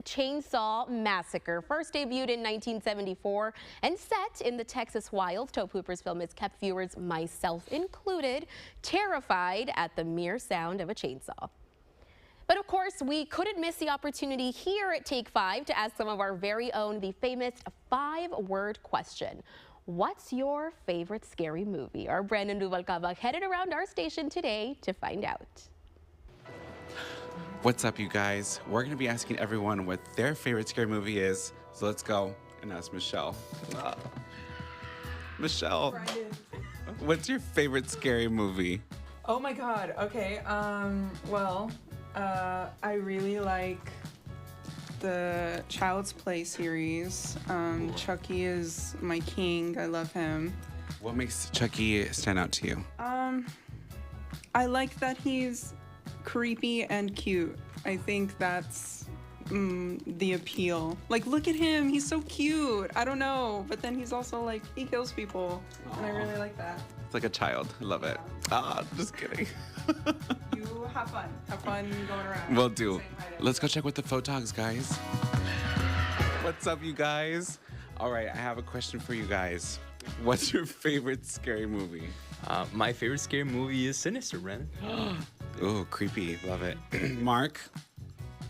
Chainsaw Massacre, first debuted in 1974 and set in the Texas wilds. Tobe Hooper's film has kept viewers, myself included, terrified at the mere sound of a chainsaw. But of course, we couldn't miss the opportunity here at Take 5 to ask some of our very own the famous 5-word question. What's your favorite scary movie? Our Brandon Rubalcaba headed around our station today to find out. What's up, you guys? We're going to be asking everyone what their favorite scary movie is. So let's go and ask Michelle. Michelle, what's your favorite scary movie? Oh my God. Okay. I really like the Child's Play series. Chucky is my king. I love him. What makes Chucky stand out to you? I like that he's creepy and cute. I think that's the appeal. Like, look at him, he's so cute. I don't know, but then he's also like, he kills people. Aww. And I really like that. It's like a child. I love it. Just kidding. You have fun going around. Will do. Let's go check with the photogs, guys. What's up, you guys? All right, I have a question for you guys. What's your favorite scary movie? My favorite scary movie is Sinister, Brandon. Ooh, creepy. Love it. Mark,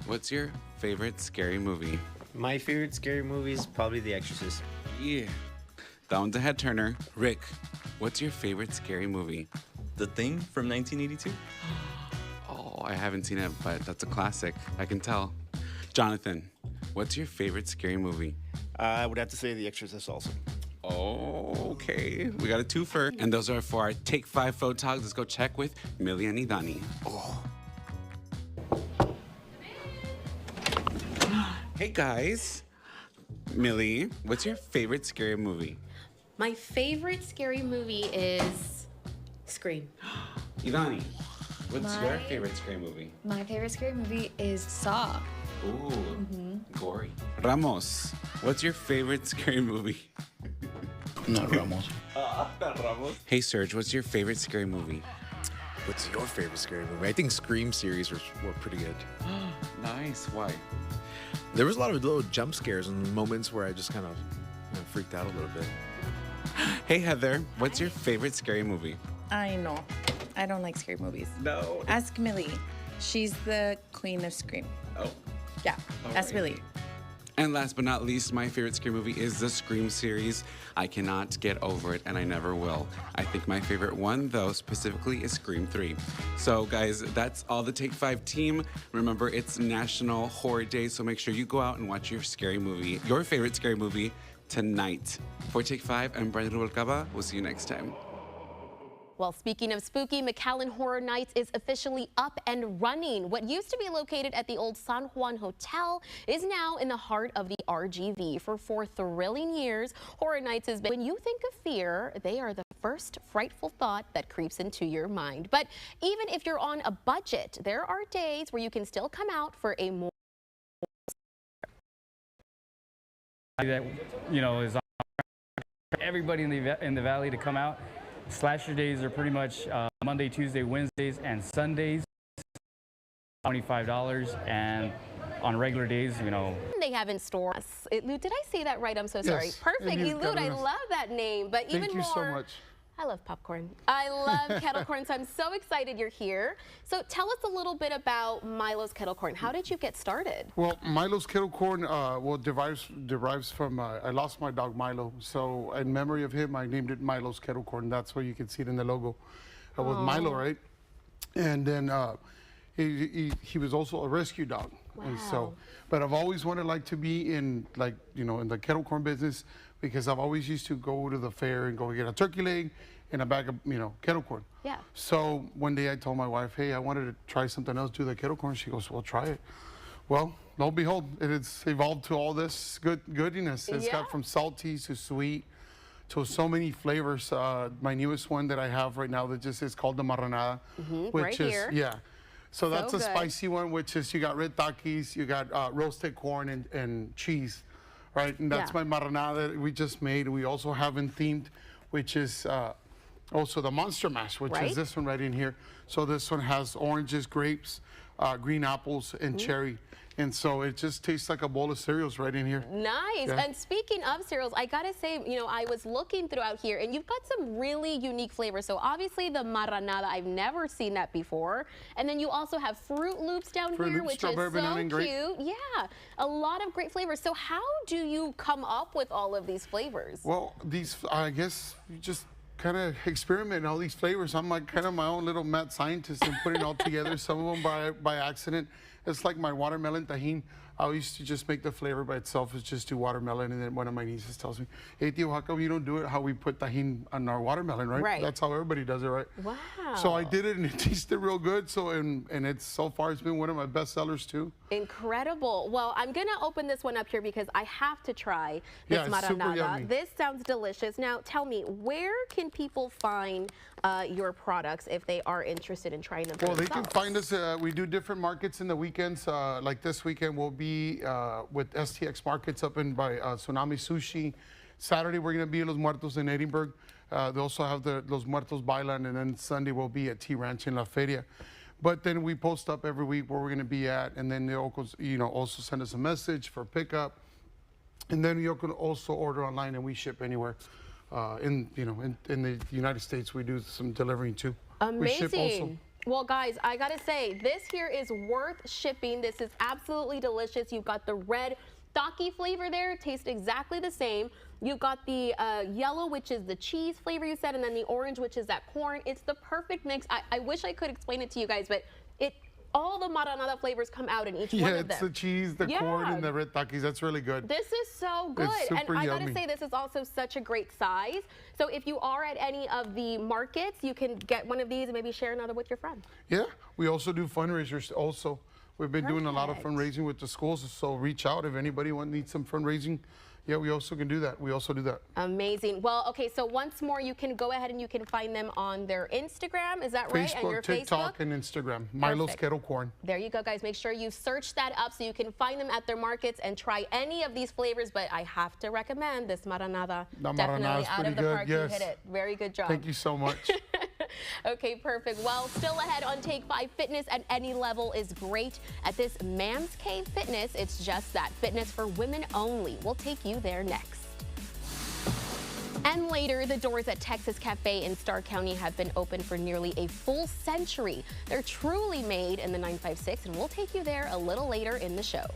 what's your favorite scary movie? My favorite scary movie is probably The Exorcist. Yeah. That one's a head turner. Rick, what's your favorite scary movie? The Thing from 1982. Oh, I haven't seen it, but that's a classic. I can tell. Jonathan, what's your favorite scary movie? I would have to say The Exorcist also. Oh, okay. We got a twofer. And those are for our Take 5 photogs. Let's go check with Millie and Idani. Oh. Hey, guys. Millie, what's your favorite scary movie? My favorite scary movie is Scream. Idani, what's your favorite scary movie? My favorite scary movie is Saw. Ooh, gory. Ramos, what's your favorite scary movie? Not Ramos. Not Ramos. Hey, Serge, what's your favorite scary movie? What's your favorite scary movie? I think Scream series were pretty good. Nice. Why? There was a lot of little jump scares and moments where I just kind of freaked out a little bit. Hey, Heather, what's your favorite scary movie? I know. I don't like scary movies. No. Ask Millie. She's the queen of Scream. Oh. Yeah, ask Millie. And last but not least, my favorite scary movie is the Scream series. I cannot get over it, and I never will. I think my favorite one, though, specifically is Scream 3. So, guys, that's all the Take 5 team. Remember, it's National Horror Day, so make sure you go out and watch your scary movie, your favorite scary movie, tonight. For Take 5, I'm Brandon Rubalcaba. We'll see you next time. Well, speaking of spooky, McAllen Horror Nights is officially up and running. What used to be located at the old San Juan Hotel is now in the heart of the RGV. For 4 thrilling years, Horror Nights has been, when you think of fear, they are the first frightful thought that creeps into your mind. But even if you're on a budget, there are days where you can still come out for a more that, you know, is everybody in the valley to come out. Slasher days are pretty much Monday, Tuesday, Wednesdays, and Sundays. $25, and on regular days, you know. They have in store. Elude, did I say that right? I'm so sorry. Yes, Perfect, Elude. I love that name. But even more. Thank you so much. I love popcorn. I love kettle corn, so I'm so excited you're here. So tell us a little bit about Milo's Kettle Corn. How did you get started? Well, Milo's Kettle Corn derives from, I lost my dog Milo. So in memory of him, I named it Milo's Kettle Corn. That's where you can see it in the logo with Milo, right? And then he was also a rescue dog. Wow. And so, but I've always wanted to be in in the kettle corn business, because I've always used to go to the fair and go get a turkey leg and a bag of, kettle corn. Yeah. So one day I told my wife, hey, I wanted to try something else, do the kettle corn. She goes, well, try it. Well, lo and behold, it's evolved to all this goodiness. It's got from salty to sweet to so many flavors. My newest one that I have right now that just is called the Marranada, which right is, here. So that's a good. spicy one, which is, you got red takis, you got roasted corn and cheese, right? And that's my marinada that we just made. We also have in themed, which is also the Monster Mash, which is this one right in here. So this one has oranges, grapes, green apples, and cherry. And so it just tastes like a bowl of cereals right in here. Nice. Yeah. And speaking of cereals, I gotta say, I was looking throughout here and you've got some really unique flavors. So obviously the Maranada, I've never seen that before. And then you also have Fruit Loops down here, which is so cute. Yeah, a lot of great flavors. So how do you come up with all of these flavors? Well, I guess you just kind of experiment all these flavors. I'm like kind of my own little mad scientist and putting it all together. Some of them by accident. It's like my watermelon tajin. I used to just make the flavor by itself. It's just do watermelon, and then one of my nieces tells me, "Hey, Tio, how come you don't do it how we put tajin on our watermelon, right? Right. That's how everybody does it, right?" Wow. So I did it, and it tasted real good. So and it's so far it's been one of my best sellers too. Incredible. Well, I'm gonna open this one up here because I have to try this it's super Maranada. yummy. This sounds delicious. Now, tell me, where can people find your products if they are interested in trying them? Well, they can find us. We do different markets in the weekends. Like this weekend, we'll be with STX Markets up in by Tsunami Sushi. Saturday, we're going to be at Los Muertos in Edinburgh. They also have the Los Muertos Bailan, and then Sunday we'll be at T Ranch in La Feria. But then we post up every week where we're going to be at, and then they also send us a message for pickup. And then you can also order online, and we ship anywhere. In the United States, we do some delivering too. Amazing. We ship also. Well, guys, I gotta say, this here is worth shipping. This is absolutely delicious. You've got the red Taki flavor there, tastes exactly the same. You've got the yellow, which is the cheese flavor you said, and then the orange, which is that corn. It's the perfect mix. I wish I could explain it to you guys, but all the Maranada flavors come out in each one of them. Yeah, it's the cheese, the corn, and the red Takis. That's really good. This is so good. It's super and I yummy. gotta say, this is also such a great size. So if you are at any of the markets, you can get one of these and maybe share another with your friend. Yeah, we also do fundraisers also. We've been doing a lot of fundraising with the schools, so reach out if anybody needs some fundraising. Yeah, we also can do that. We also do that. Amazing. Well, okay, so once more, you can go ahead and you can find them on their Instagram. Is that right? Facebook, and your TikTok, Facebook? and Instagram. Milo's Kettle Corn. There you go, guys. Make sure you search that up so you can find them at their markets and try any of these flavors. But I have to recommend this Maranada. The Definitely Maranada's out of pretty the good, park. yes. You hit it. Very good job. Thank you so much. Okay, perfect. Well, still ahead on Take 5, fitness at any level is great. At this Man's Cave Fitness, it's just that, fitness for women only. We'll take you there next. And later, the doors at Texas Cafe in Starr County have been open for nearly a full century. They're truly made in the 956, and we'll take you there a little later in the show.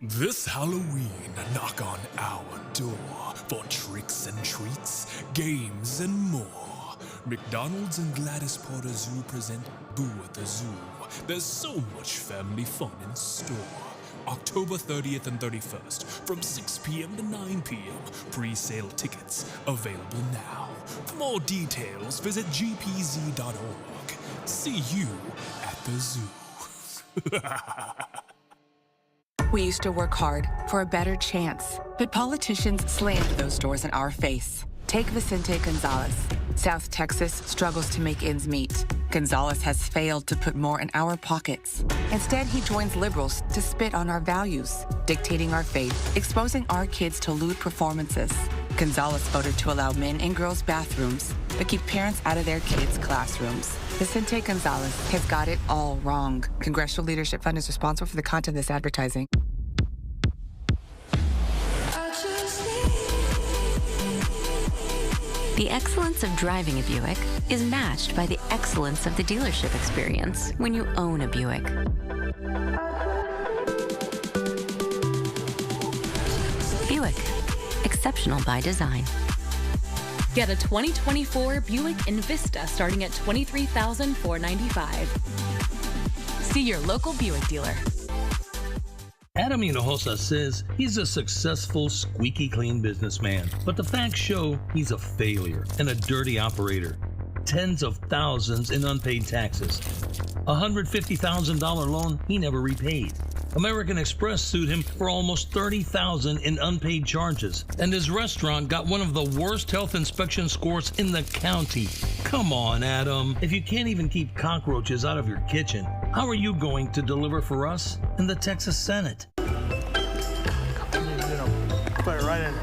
This Halloween, knock on our door for tricks and treats, games, and more. McDonald's and Gladys Porter Zoo present Boo at the Zoo. There's so much family fun in store. October 30th and 31st, from 6 p.m. to 9 p.m. Pre-sale tickets available now. For more details, visit gpz.org. See you at the zoo. We used to work hard for a better chance, but politicians slammed those doors in our face. Take Vicente Gonzalez. South Texas struggles to make ends meet. Gonzalez has failed to put more in our pockets. Instead, he joins liberals to spit on our values, dictating our fate, exposing our kids to lewd performances. Gonzalez voted to allow men in girls' bathrooms, but keep parents out of their kids' classrooms. Vicente Gonzalez has got it all wrong. Congressional Leadership Fund is responsible for the content of this advertising. The excellence of driving a Buick is matched by the excellence of the dealership experience when you own a Buick. Buick, exceptional by design. Get a 2024 Buick Envista starting at $23,495. See your local Buick dealer. Adam Hinojosa says he's a successful, squeaky clean businessman, but the facts show he's a failure and a dirty operator. Tens of thousands in unpaid taxes. A $150,000 loan he never repaid. American Express sued him for almost $30,000 in unpaid charges, and his restaurant got one of the worst health inspection scores in the county. Come on, Adam. If you can't even keep cockroaches out of your kitchen, how are you going to deliver for us in the Texas Senate? Put it right in there.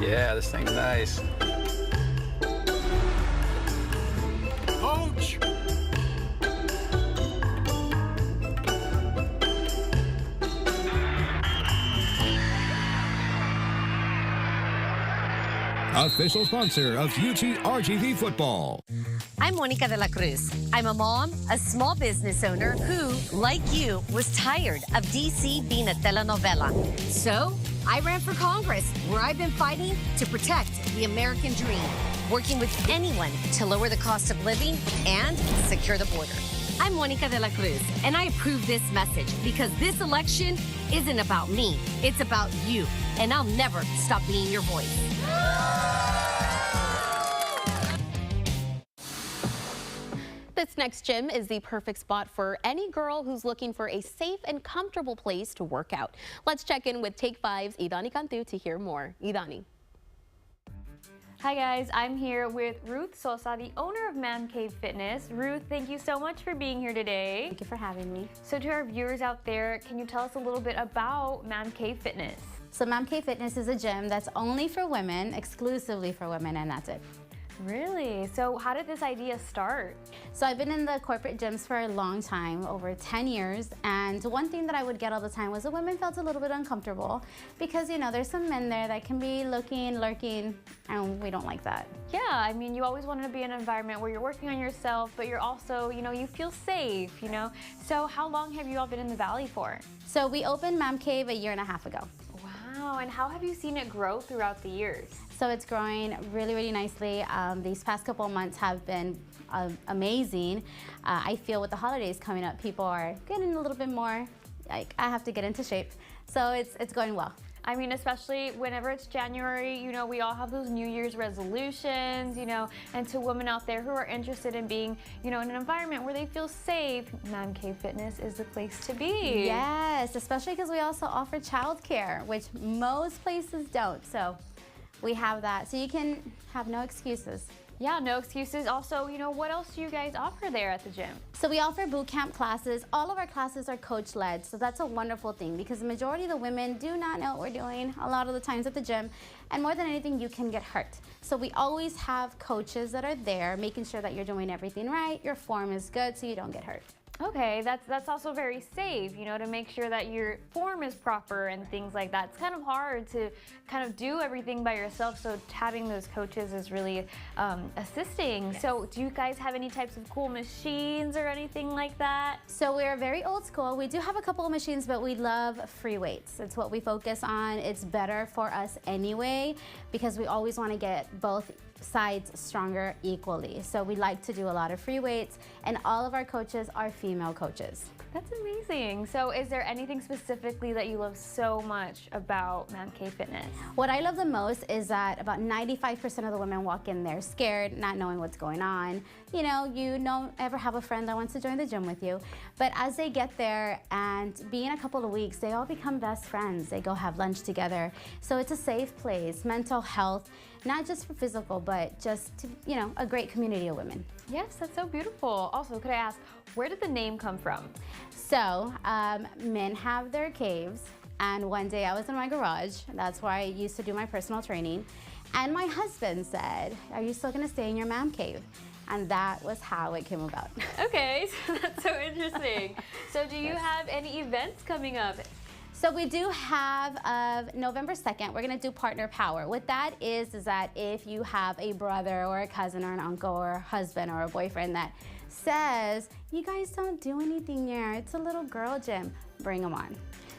Yeah, this thing's nice. Coach! Official sponsor of UT-RGV football. I'm Monica de la Cruz. I'm a mom, a small business owner who, like you, was tired of DC being a telenovela. So I ran for Congress, where I've been fighting to protect the American dream, working with anyone to lower the cost of living and secure the border. I'm Monica de la Cruz, and I approve this message because this election isn't about me. It's about you, and I'll never stop being your voice. This next gym is the perfect spot for any girl who's looking for a safe and comfortable place to work out. Let's check in with Take 5's Idani Cantu to hear more. Idani. Hi guys, I'm here with Ruth Sosa, the owner of Man Cave Fitness. Ruth, thank you so much for being here today. Thank you for having me. So to our viewers out there, can you tell us a little bit about Man Cave Fitness? So Man Cave Fitness is a gym that's only for women, exclusively for women, and that's it. Really? So how did this idea start? So I've been in the corporate gyms for a long time, over 10 years, and one thing that I would get all the time was the women felt a little bit uncomfortable because, you know, there's some men there that can be looking, lurking, and we don't like that. Yeah, I mean, you always wanted to be in an environment where you're working on yourself, but you're also, you know, you feel safe, you know? So how long have you all been in the Valley for? So we opened Man Cave a year and a half ago. Wow, and how have you seen it grow throughout the years? So it's growing really, really nicely. These past couple months have been amazing. I feel with the holidays coming up, people are getting a little bit more, like, I have to get into shape. So it's going well. I mean, especially whenever it's January, you know, we all have those New Year's resolutions, you know, and to women out there who are interested in being, you know, in an environment where they feel safe, Man Cave Fitness is the place to be. Yes, especially because we also offer childcare, which most places don't. So we have that, so you can have no excuses. Yeah, no excuses. Also, you know, what else do you guys offer there at the gym? So we offer boot camp classes. All of our classes are coach-led, so that's a wonderful thing because the majority of the women do not know what we're doing a lot of the times at the gym, and more than anything, you can get hurt. So we always have coaches that are there making sure that you're doing everything right, your form is good, so you don't get hurt. Okay, that's also very safe, you know, to make sure that your form is proper and things like that. It's kind of hard to kind of do everything by yourself, so having those coaches is really assisting. Yes. So do you guys have any types of cool machines or anything like that? So we're very old school. We do have a couple of machines, but we love free weights. It's what we focus on. It's better for us anyway because we always want to get both sides stronger equally. So we like to do a lot of free weights, and all of our coaches are female coaches. That's amazing. So is there anything specifically that you love so much about Man Cave Fitness? What I love the most is that about 95% of the women walk in there scared, not knowing what's going on. You don't ever have a friend that wants to join the gym with you. But as they get there and be in a couple of weeks, they all become best friends. They go have lunch together. So it's a safe place, mental health, not just for physical, but just to, you know, a great community of women. Yes, that's so beautiful. Also, could I ask, where did the name come from? So, men have their caves, and one day I was in my garage. That's where I used to do my personal training. And my husband said, "Are you still gonna stay in your man cave?" And that was how it came about. Okay, so that's so interesting. So do you have any events coming up? So we do have November 2nd, we're gonna do Partner Power. What that is that if you have a brother or a cousin or an uncle or a husband or a boyfriend that says, "You guys don't do anything here, it's a little girl gym," bring them on.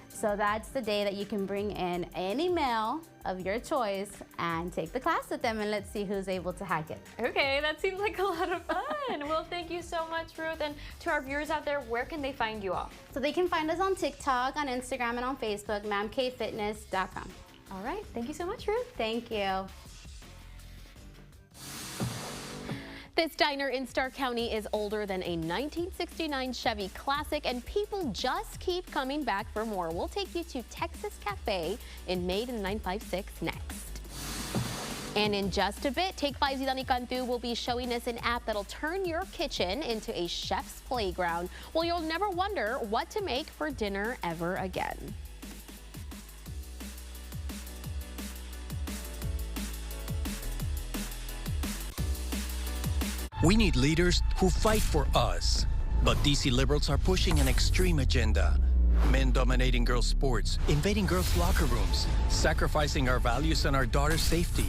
So that's the day that you can bring in any male of your choice and take the class with them, and let's see who's able to hack it. Okay, that seems like a lot of fun. Well, thank you so much, Ruth. And to our viewers out there, where can they find you all? So they can find us on TikTok, on Instagram, and on Facebook, mamcavefitness.com. All right, thank you so much, Ruth. Thank you. This diner in Stark County is older than a 1969 Chevy Classic, and people just keep coming back for more. We'll take you to Texas Cafe in Made in 956 next. And in just a bit, Take 5's Idani Cantu will be showing us an app that'll turn your kitchen into a chef's playground. Well, you'll never wonder what to make for dinner ever again. We need leaders who fight for us. But DC liberals are pushing an extreme agenda. Men dominating girls' sports, invading girls' locker rooms, sacrificing our values and our daughters' safety.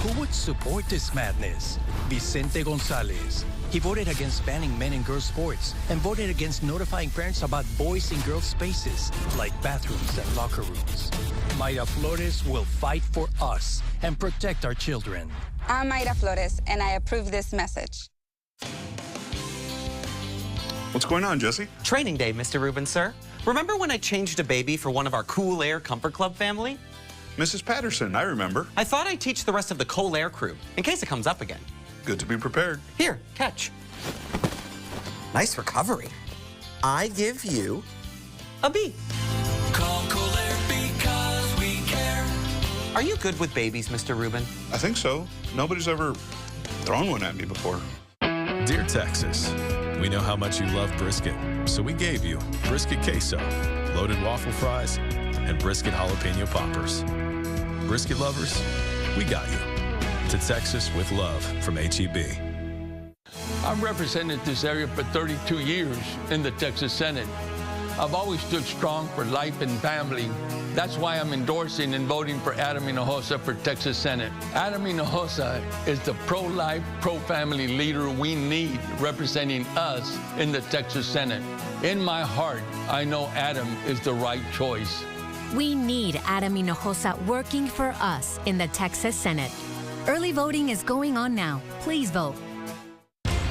Who would support this madness? Vicente Gonzalez. He voted against banning men in girls' sports and voted against notifying parents about boys in girls' spaces, like bathrooms and locker rooms. Mayra Flores will fight for us and protect our children. I'm Mayra Flores, and I approve this message. What's going on, Jesse? Training day, Mr. Rubin, sir. Remember when I changed a baby for one of our Cool Air Comfort Club family? Mrs. Patterson, I remember. I thought I'd teach the rest of the Cool Air crew, in case it comes up again. Good to be prepared. Here, catch. Nice recovery. I give you a B. Call Cool Air because we care. Are you good with babies, Mr. Rubin? I think so. Nobody's ever thrown one at me before. Dear Texas, we know how much you love brisket, so we gave you brisket queso, loaded waffle fries, and brisket jalapeno poppers. Brisket lovers, we got you. To Texas with love from H-E-B. I've represented this area for 32 years in the Texas Senate. I've always stood strong for life and family. That's why I'm endorsing and voting for Adam Hinojosa for Texas Senate. Adam Hinojosa is the pro-life, pro-family leader we need representing us in the Texas Senate. In my heart, I know Adam is the right choice. We need Adam Hinojosa working for us in the Texas Senate. Early voting is going on now. Please vote.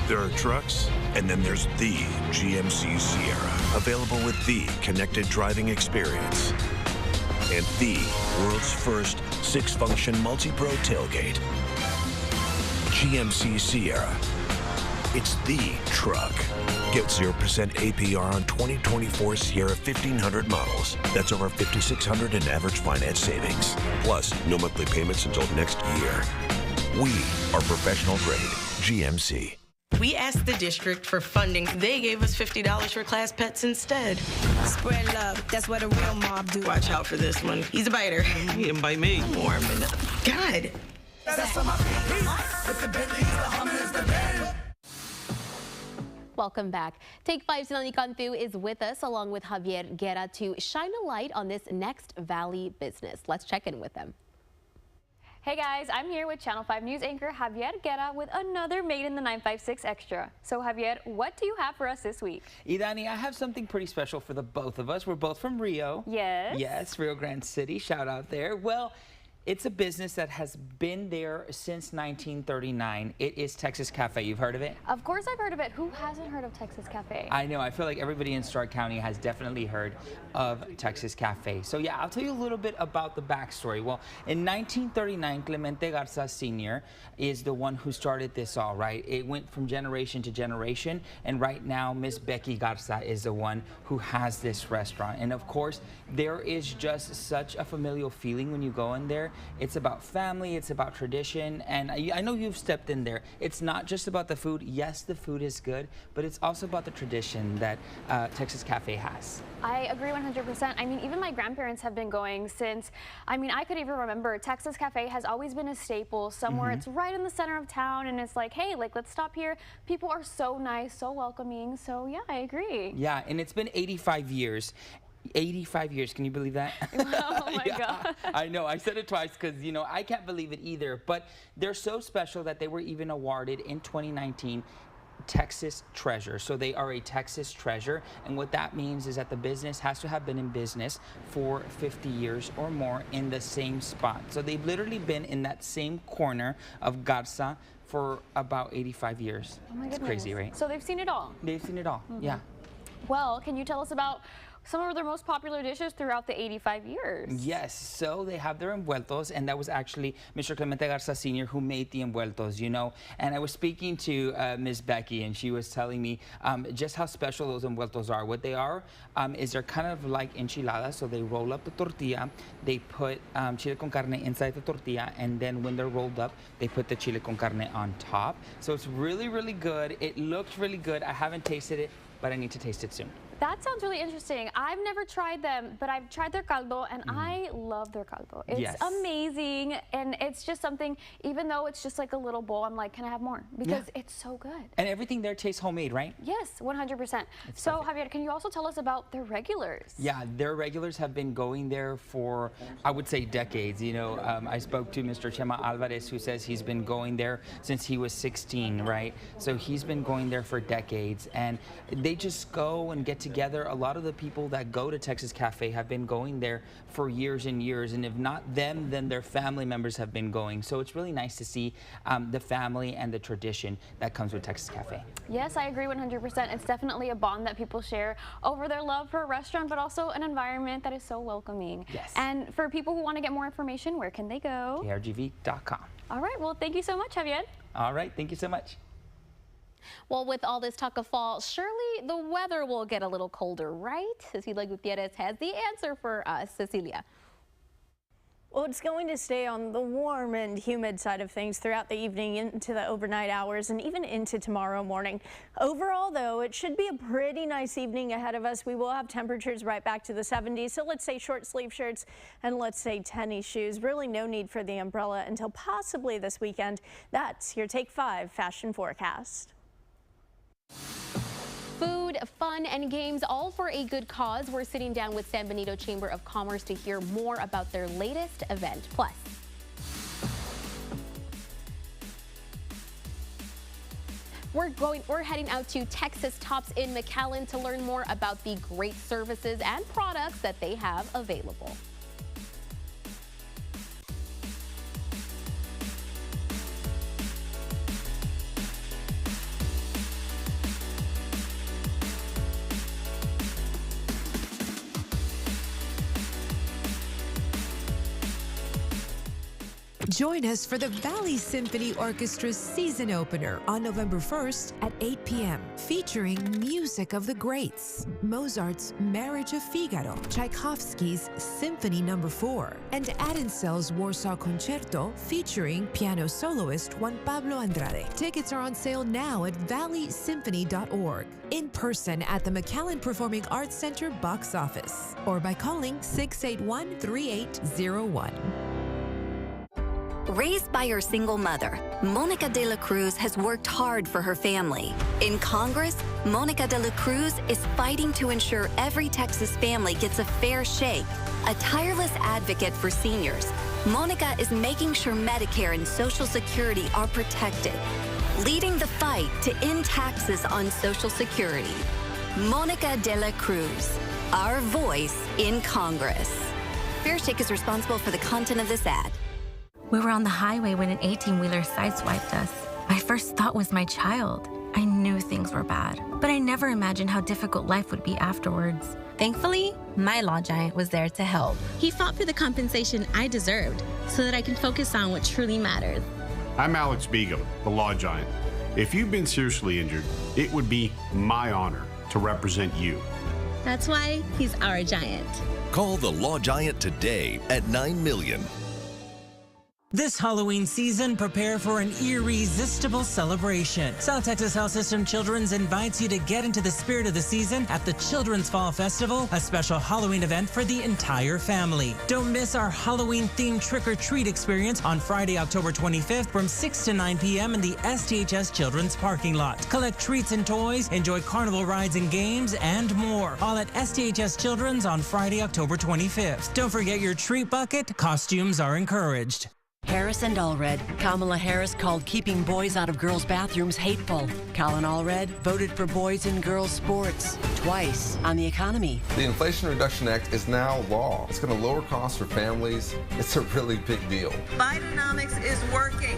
There are trucks, and then there's the GMC Sierra, available with the connected driving experience and the world's first 6-function multi-pro tailgate. GMC Sierra. It's the truck. Get 0% APR on 2024 Sierra 1500 models. That's over $5,600 in average finance savings. Plus, no monthly payments until next year. We are professional grade GMC. We asked the district for funding. They gave us $50 for class pets instead. Spread love. That's what a real mob do. Watch out for this one. He's a biter. He didn't bite me. Warming up. God. Welcome back. Take 5's Idani Cantu is with us along with Javier Guerra to shine a light on this Next Valley business. Let's check in with them. Hey guys, I'm here with Channel 5 News anchor Javier Guerra with another Made in the 956 Extra. So Javier, what do you have for us this week? Idani, I have something pretty special for the both of us. We're both from Rio. Yes. Yes, Rio Grande City. Shout out there. Well, it's a business that has been there since 1939. It is Texas Cafe. You've heard of it? Of course I've heard of it. Who hasn't heard of Texas Cafe? I know. I feel like everybody in Stark County has definitely heard of Texas Cafe. So yeah, I'll tell you a little bit about the backstory. Well, in 1939, Clemente Garza Sr. is the one who started this all, right? It went from generation to generation, and right now, Miss Becky Garza is the one who has this restaurant. And of course, there is just such a familial feeling when you go in there. It's about family, it's about tradition, and I know you've stepped in there. It's not just about the food. Yes, the food is good, but it's also about the tradition that Texas Cafe has. I agree 100%. I mean, even my grandparents have been going since, I mean, I could even remember Texas Cafe has always been a staple somewhere. It's right in the center of town, and it's like, hey, like, let's stop here. People are so nice, so welcoming. So yeah, I agree. Yeah, and it's been 85 years. 85 years, can you believe that? Oh my God. I know, I said it twice because, you know, I can't believe it either. But they're so special that they were even awarded in 2019 Texas Treasure. So they are a Texas treasure. And what that means is that the business has to have been in business for 50 years or more in the same spot. So they've literally been in that same corner of Garza for about 85 years. Oh my goodness. It's crazy, right? So they've seen it all. They've seen it all, yeah. Well, can you tell us about some of their most popular dishes throughout the 85 years. Yes, so they have their envueltos, and that was actually Mr. Clemente Garza Sr. who made the envueltos, you know. And I was speaking to Ms. Becky, and she was telling me just how special those envueltos are. What they are is they're kind of like enchiladas, so they roll up the tortilla, they put chile con carne inside the tortilla, and then when they're rolled up, they put the chile con carne on top. So it's really, really good. It looks really good. I haven't tasted it, but I need to taste it soon. That sounds really interesting. I've never tried them, but I've tried their caldo, and I love their caldo. It's amazing, and it's just something, even though it's just like a little bowl, I'm like, can I have more? Because it's so good. And everything there tastes homemade, right? Yes, 100%. So, Javier, can you also tell us about their regulars? Yeah, their regulars have been going there for, I would say, decades. You know, I spoke to Mr. Chema Alvarez, who says he's been going there since he was 16, right? So he's been going there for decades, and they just go and get together. A lot of the people that go to Texas Cafe have been going there for years and years, and if not them, then their family members have been going. So it's really nice to see the family and the tradition that comes with Texas Cafe. Yes, I agree 100%. It's definitely a bond that people share over their love for a restaurant, but also an environment that is so welcoming. Yes. And for people who want to get more information, where can they go? KRGV.com. All right, well, thank you so much, Javier. All right, thank you so much. Well, with all this talk of fall, surely the weather will get a little colder, right? Cecilia Gutierrez has the answer for us. Cecilia. Well, it's going to stay on the warm and humid side of things throughout the evening into the overnight hours and even into tomorrow morning. Overall, though, it should be a pretty nice evening ahead of us. We will have temperatures right back to the 70s. So let's say short sleeve shirts and let's say tennis shoes. Really no need for the umbrella until possibly this weekend. That's your Take 5 fashion forecast. Food, fun, and games, all for a good cause. We're sitting down with San Benito Chamber of Commerce to hear more about their latest event. Plus, we're heading out to Texas Tops in McAllen to learn more about the great services and products that they have available. Join us for the Valley Symphony Orchestra's season opener on November 1st at 8 p.m., featuring music of the greats, Mozart's Marriage of Figaro, Tchaikovsky's Symphony No. 4, and Adinsel's Warsaw Concerto featuring piano soloist Juan Pablo Andrade. Tickets are on sale now at valleysymphony.org, in person at the McAllen Performing Arts Center box office, or by calling 681-3801. Raised by her single mother, Monica de la Cruz has worked hard for her family. In Congress, Monica de la Cruz is fighting to ensure every Texas family gets a fair shake. A tireless advocate for seniors, Monica is making sure Medicare and Social Security are protected, leading the fight to end taxes on Social Security. Monica de la Cruz, our voice in Congress. Fair Shake is responsible for the content of this ad. We were on the highway when an 18-wheeler sideswiped us. My first thought was my child. I knew things were bad, but I never imagined how difficult life would be afterwards. Thankfully, my law giant was there to help. He fought for the compensation I deserved so that I can focus on what truly matters. I'm Alex Begum, the law giant. If you've been seriously injured, it would be my honor to represent you. That's why he's our giant. Call the law giant today at 9 million. This Halloween season, prepare for an irresistible celebration. South Texas Health System Children's invites you to get into the spirit of the season at the Children's Fall Festival, a special Halloween event for the entire family. Don't miss our Halloween-themed trick-or-treat experience on Friday, October 25th from 6 to 9 p.m. in the STHS Children's parking lot. Collect treats and toys, enjoy carnival rides and games, and more. All at STHS Children's on Friday, October 25th. Don't forget your treat bucket. Costumes are encouraged. Harris and Allred. Kamala Harris called keeping boys out of girls' bathrooms hateful. Colin Allred voted for boys in girls' sports twice on the economy. The Inflation Reduction Act is now law. It's going to lower costs for families. It's a really big deal. Bidenomics is working.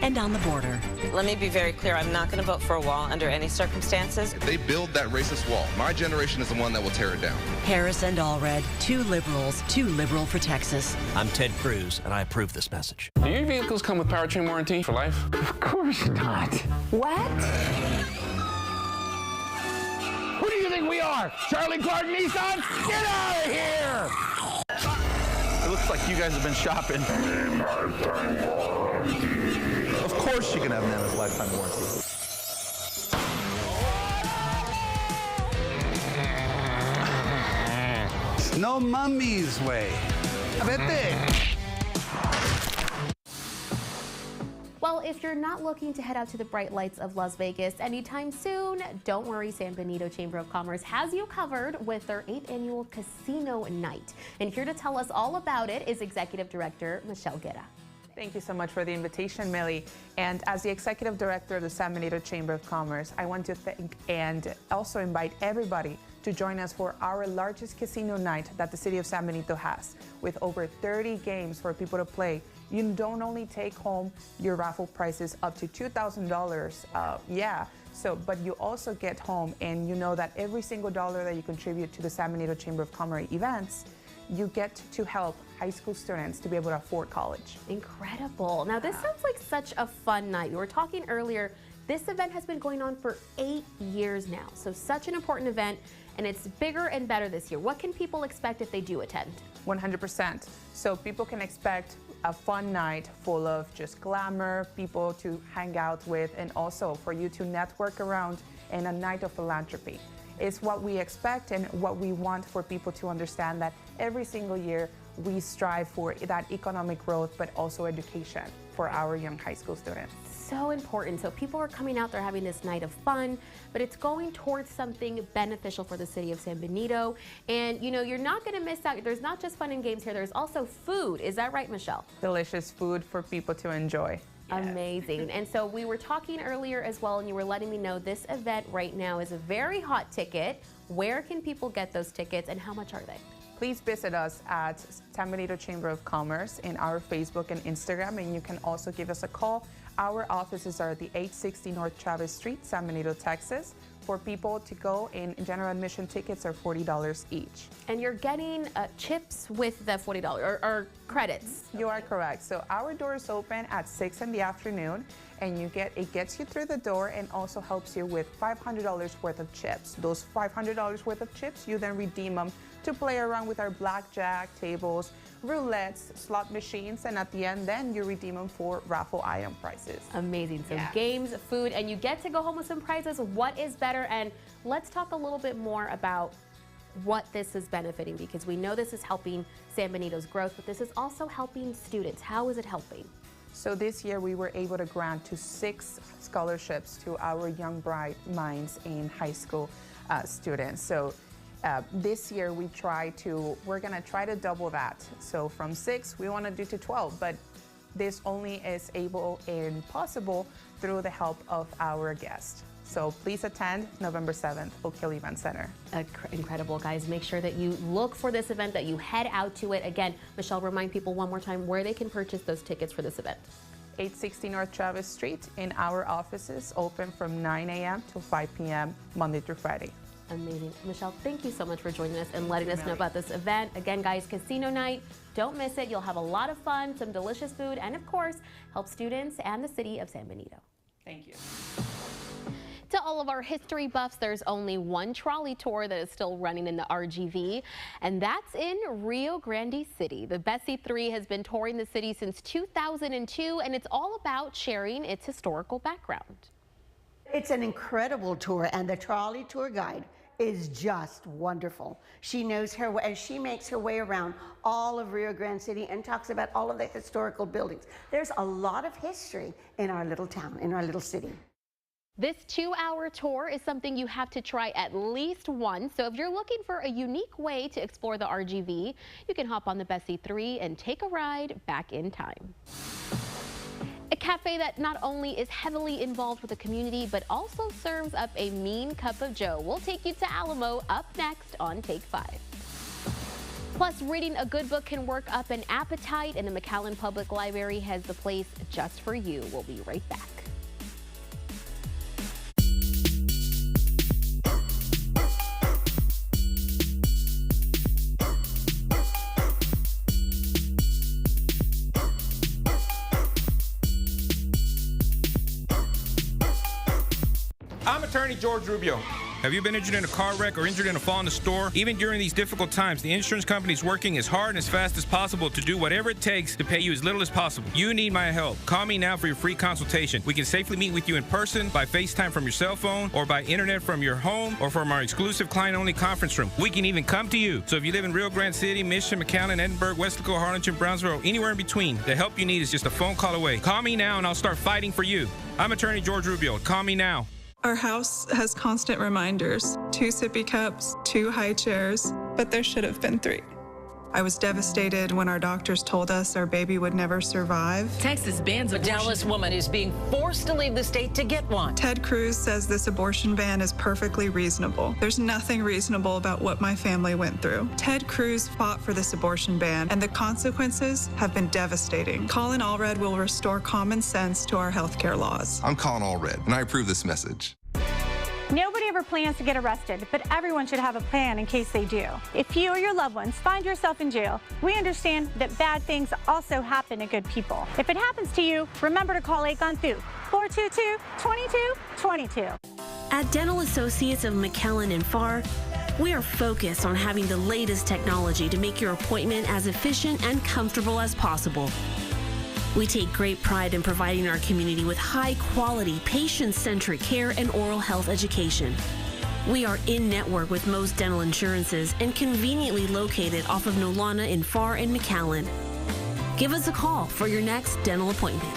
and on the border. Let me be very clear. I'm not going to vote for a wall under any circumstances. If they build that racist wall, my generation is the one that will tear it down. Harris and Allred, two liberals, too liberal for Texas. I'm Ted Cruz, and I approve this message. Do your vehicles come with powertrain warranty for life? Of course not. What? Who do you think we are? Charlie Clark Nissan? Get out of here! It looks like you guys have been shopping. Of course you can have Nana's lifetime warranty. No mummy's way. Vete. Well, if you're not looking to head out to the bright lights of Las Vegas anytime soon, don't worry, San Benito Chamber of Commerce has you covered with their 8th annual Casino Night. And here to tell us all about it is Executive Director Michelle Guerra. Thank you so much for the invitation, Millie. And as the Executive Director of the San Benito Chamber of Commerce, I want to thank and also invite everybody to join us for our largest casino night that the city of San Benito has. With over 30 games for people to play, you don't only take home your raffle prizes up to $2,000, but you also get home and you know that every single dollar that you contribute to the San Benito Chamber of Commerce events, you get to help high school students to be able to afford college. Incredible. Now, this sounds like such a fun night. We were talking earlier, this event has been going on for 8 years now. So such an important event, and it's bigger and better this year. What can people expect if they do attend? 100%. So people can expect a fun night full of just glamour, people to hang out with, and also for you to network around, and a night of philanthropy. It's what we expect and what we want for people to understand, that every single year we strive for that economic growth, but also education for our young high school students. So important. So people are coming out, they're having this night of fun, but it's going towards something beneficial for the city of San Benito. And you know, you're not going to miss out. There's not just fun and games here, there's also food. Is that right, Michelle? Delicious food for people to enjoy. Amazing. And so we were talking earlier as well, and you were letting me know this event right now is a very hot ticket. Where can people get those tickets and how much are they? Please visit us at San Benito Chamber of Commerce in our Facebook and Instagram, and you can also give us a call. Our offices are at the 860 North Travis Street, San Benito, Texas. For people to go in, general admission tickets are $40 each. And you're getting chips with the $40 or credits. You are correct. So our doors open at 6 in the afternoon, and it gets you through the door and also helps you with $500 worth of chips. Those $500 worth of chips, you then redeem them to play around with our blackjack tables, roulettes, slot machines, and at the end, then you redeem them for raffle item prizes. Amazing. So games, food, and you get to go home with some prizes. What is better? And let's talk a little bit more about what this is benefiting, because we know this is helping San Benito's growth, but this is also helping students. How is it helping? So this year we were able to grant 6 scholarships to our young bright minds in high school students. So this year we're going to try to double that. So from 6, we want to do to 12, but this only is able and possible through the help of our guests. So please attend November 7th, Oak Hill Event Center. Incredible, guys. Make sure that you look for this event, that you head out to it. Again, Michelle, remind people one more time where they can purchase those tickets for this event. 860 North Travis Street in our offices, open from 9 a.m. to 5 p.m. Monday through Friday. Amazing. Michelle, thank you so much for joining us and letting us know about this event. Again, guys, Casino Night, don't miss it. You'll have a lot of fun, some delicious food, and of course, help students and the city of San Benito. Thank you. To all of our history buffs, there's only one trolley tour that is still running in the RGV, and that's in Rio Grande City. The Bessie 3 has been touring the city since 2002, and it's all about sharing its historical background. It's an incredible tour, and the trolley tour guide is just wonderful. She knows her way, and she makes her way around all of Rio Grande City and talks about all of the historical buildings. There's a lot of history in our little town, in our little city. This 2-hour tour is something you have to try at least once. So if you're looking for a unique way to explore the RGV, you can hop on the Bessie 3 and take a ride back in time. A cafe that not only is heavily involved with the community, but also serves up a mean cup of joe. We'll take you to Alamo up next on Take 5. Plus, reading a good book can work up an appetite, and the McAllen Public Library has the place just for you. We'll be right back. I'm attorney George Rubio. Have you been injured in a car wreck or injured in a fall in the store? Even during these difficult times, the insurance company is working as hard and as fast as possible to do whatever it takes to pay you as little as possible. You need my help. Call me now for your free consultation. We can safely meet with you in person, by FaceTime from your cell phone, or by internet from your home, or from our exclusive client-only conference room. We can even come to you. So if you live in Rio Grande City, Mission, McAllen, Edinburgh, Westlaco, Harlingen, Brownsville, or anywhere in between, the help you need is just a phone call away. Call me now and I'll start fighting for you. I'm attorney George Rubio. Call me now. Our house has constant reminders, 2 sippy cups, 2 high chairs, but there should have been 3. I was devastated when our doctors told us our baby would never survive. Texas bans abortion. A Dallas woman is being forced to leave the state to get one. Ted Cruz says this abortion ban is perfectly reasonable. There's nothing reasonable about what my family went through. Ted Cruz fought for this abortion ban, and the consequences have been devastating. Colin Allred will restore common sense to our healthcare laws. I'm Colin Allred, and I approve this message. Nobody ever plans to get arrested, but everyone should have a plan in case they do. If you or your loved ones find yourself in jail, we understand that bad things also happen to good people. If it happens to you, remember to call Acon Thu, 422-2222. At Dental Associates of McAllen and Farr, we are focused on having the latest technology to make your appointment as efficient and comfortable as possible. We take great pride in providing our community with high-quality, patient-centric care and oral health education. We are in-network with most dental insurances and conveniently located off of Nolana in Farr and McAllen. Give us a call for your next dental appointment.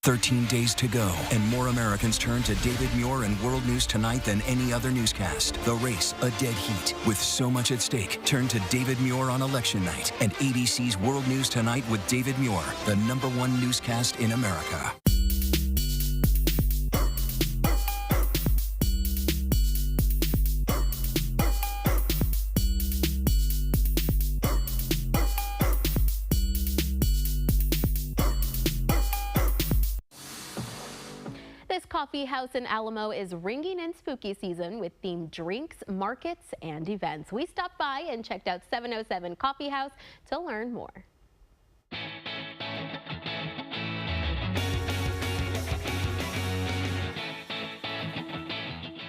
13 days to go, and more Americans turn to David Muir and World News Tonight than any other newscast. The race, a dead heat. With so much at stake, turn to David Muir on election night and ABC's World News Tonight with David Muir, the #1 newscast in America. This coffee house in Alamo is ringing in spooky season with themed drinks, markets, and events. We stopped by and checked out 707 Coffee House to learn more.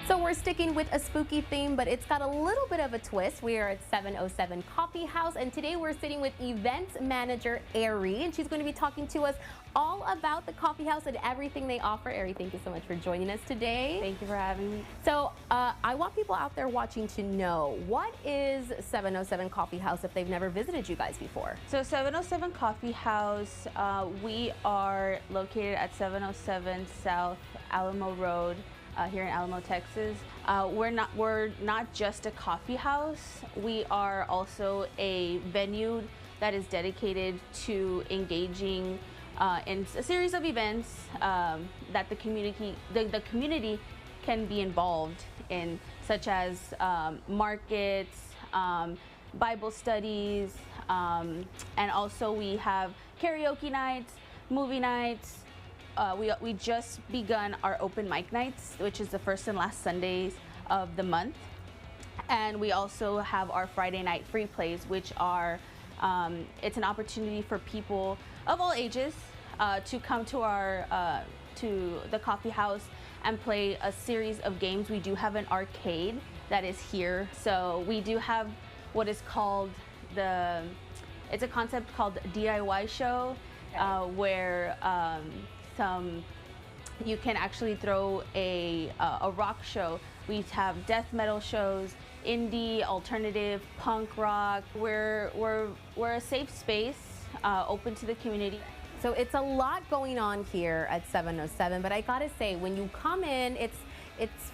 So we're sticking with a spooky theme, but it's got a little bit of a twist. We are at 707 Coffee House, and today we're sitting with events manager Ari, and she's going to be talking to us all about the coffee house and everything they offer. Ari, thank you so much for joining us today. Thank you for having me. So I want people out there watching to know, what is 707 Coffee House if they've never visited you guys before? So 707 Coffee House, we are located at 707 South Alamo Road, here in Alamo, Texas. We're not just a coffee house. We are also a venue that is dedicated to engaging in a series of events that the community can be involved in, such as markets, Bible studies, and also we have karaoke nights, movie nights. We just begun our open mic nights, which is the first and last Sundays of the month. And we also have our Friday night free plays, which are, it's an opportunity for people of all ages to come to to the coffee house and play a series of games. We do have an arcade that is here. So we do have what is called it's a concept called DIY show, where you can actually throw a rock show. We have death metal shows, indie, alternative, punk rock. We're a safe space, open to the community. So it's a lot going on here at 707, but I gotta say, when you come in, it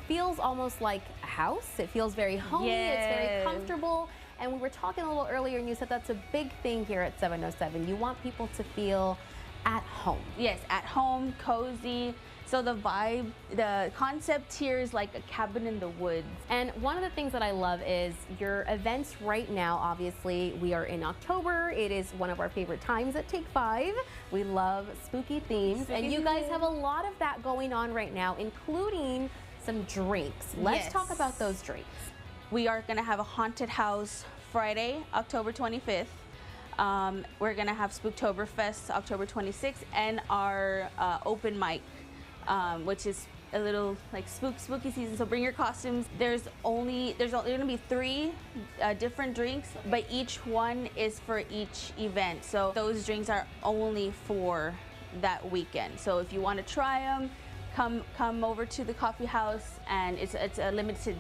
feels almost like a house. It feels very homey, It's very comfortable. And we were talking a little earlier, and you said that's a big thing here at 707. You want people to feel at home. Yes, at home, cozy, So the vibe, the concept here is like a cabin in the woods. And one of the things that I love is your events right now. Obviously, we are in October. It is one of our favorite times at Take 5. We love spooky themes, and you guys have a lot of that going on right now, including some drinks. Let's talk about those drinks. We are gonna have a haunted house Friday, October 25th. We're gonna have Spooktoberfest October 26th, and our open mic, which is a little like spooky season. So bring your costumes. There's gonna be 3 different drinks, but each one is for each event. So those drinks are only for that weekend. So if you want to try them, come over to the coffee house, and it's limited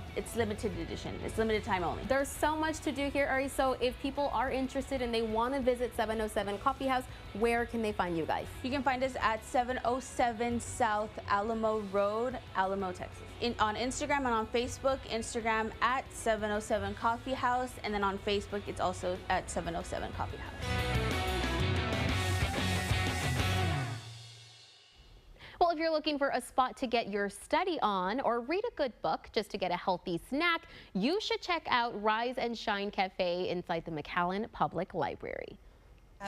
edition. It's limited time only. There's so much to do here, Ari. So if people are interested and they want to visit 707 Coffee House, where can they find you guys? You can find us at 707 South Alamo Road, Alamo, Texas. On Instagram and on Facebook, Instagram at 707 Coffee House, and then on Facebook it's also at 707 Coffee House. Well, if you're looking for a spot to get your study on or read a good book just to get a healthy snack, you should check out Rise and Shine Cafe inside the McAllen Public Library.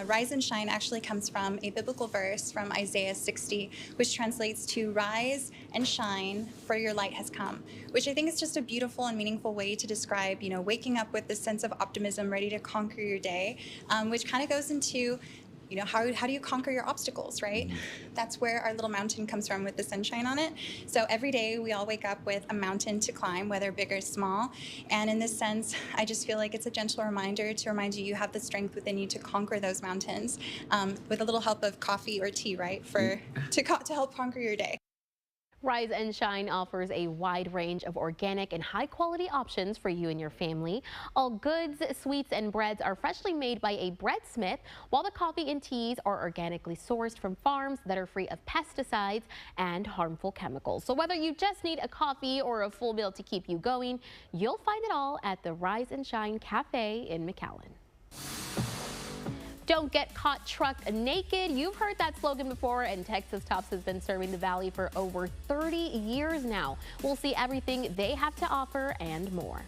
Rise and shine actually comes from a biblical verse from Isaiah 60, which translates to rise and shine, for your light has come, which I think is just a beautiful and meaningful way to describe, waking up with this sense of optimism, ready to conquer your day, which kind of goes into how do you conquer your obstacles, right? That's where our little mountain comes from with the sunshine on it. So every day we all wake up with a mountain to climb, whether big or small. And in this sense, I just feel like it's a gentle reminder to remind you have the strength within you to conquer those mountains with a little help of coffee or tea, right? To help conquer your day. Rise and Shine offers a wide range of organic and high-quality options for you and your family. All goods, sweets, and breads are freshly made by a breadsmith, while the coffee and teas are organically sourced from farms that are free of pesticides and harmful chemicals. So whether you just need a coffee or a full meal to keep you going, you'll find it all at the Rise and Shine Cafe in McAllen. Don't get caught trucked naked. You've heard that slogan before, and Texas Tops has been serving the Valley for over 30 years now. We'll see everything they have to offer and more.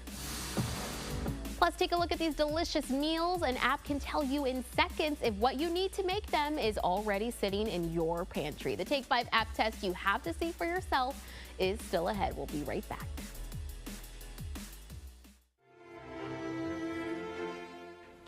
Plus, take a look at these delicious meals. An app can tell you in seconds if what you need to make them is already sitting in your pantry. The Take 5 app test you have to see for yourself is still ahead. We'll be right back.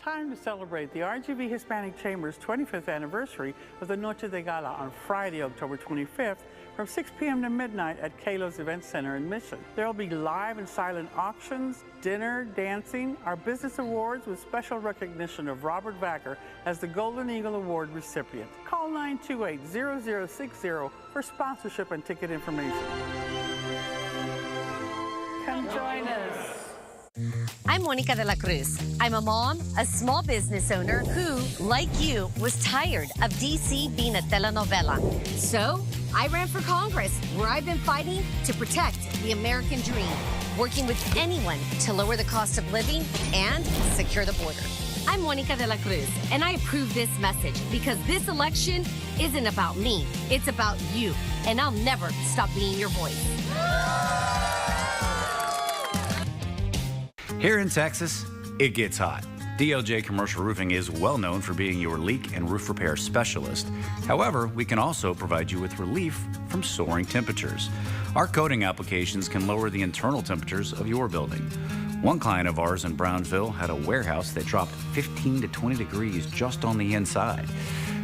Time to celebrate the RGV Hispanic Chamber's 25th anniversary of the Noche de Gala on Friday, October 25th from 6 p.m. to midnight at Kalos Event Center in Mission. There will be live and silent auctions, dinner, dancing, our business awards with special recognition of Robert Vacker as the Golden Eagle Award recipient. Call 928-0060 for sponsorship and ticket information. Come join us. I'm Monica de la Cruz. I'm a mom, a small business owner who, like you, was tired of DC being a telenovela. So I ran for Congress, where I've been fighting to protect the American dream, working with anyone to lower the cost of living and secure the border. I'm Monica de la Cruz, and I approve this message because this election isn't about me. It's about you, and I'll never stop being your voice. Here in Texas, it gets hot. DLJ Commercial Roofing is well known for being your leak and roof repair specialist. However, we can also provide you with relief from soaring temperatures. Our coating applications can lower the internal temperatures of your building. One client of ours in Brownsville had a warehouse that dropped 15 to 20 degrees just on the inside.